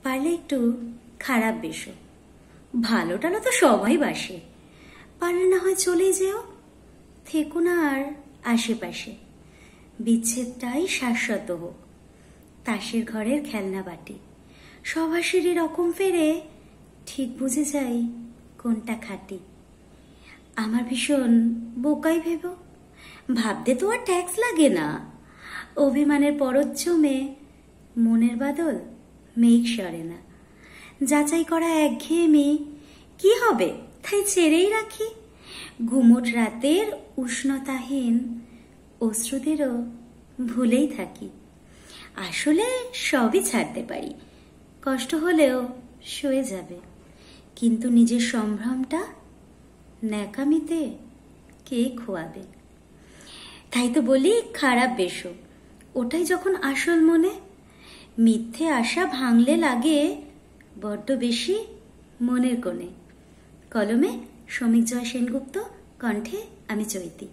পারলে একটু খারাপ বেশো, ভালো টালো তো সবাই বাসে। পারলে না হয় চলেই যেও, থেকো না আর আশেপাশে। বিচ্ছেদটাই শাশ্বত হোক, তাসের ঘরের খেলনা বাটি। সবাসেরই রকম ফেরে, ঠিক বুঝে যাই কোনটা খাঁটি। আমার ভীষণ বোকাই ভেবো, ভাবতে তো আর ট্যাক্স লাগে না। অভিমানের পরত জমে মনের বাদল মেঘ সরে না। যাচাই করা একঘেয়েমি কি হবে তাই ছেড়েই রাখি। ঘুমোট রাতের উষ্ণতাহীন অশ্রুদেরও ভুলেই থাকি। আসলে সবই ছাড়তে পারি, কষ্ট হলেও সয়ে যাবে, কিন্তু নিজের সম্ভ্রমটা ন্যাকামিতে কে খোয়াবে। তাই তো বলি খারাপ বেশো, ওটাই যখন আসল মনে। মিথ্যে আশা ভাঙলে লাগে বড্ড বেশি মনের কোণে। কলমে শ্রমিক জয় সেনগুপ্ত, কণ্ঠে আমি চৈতি।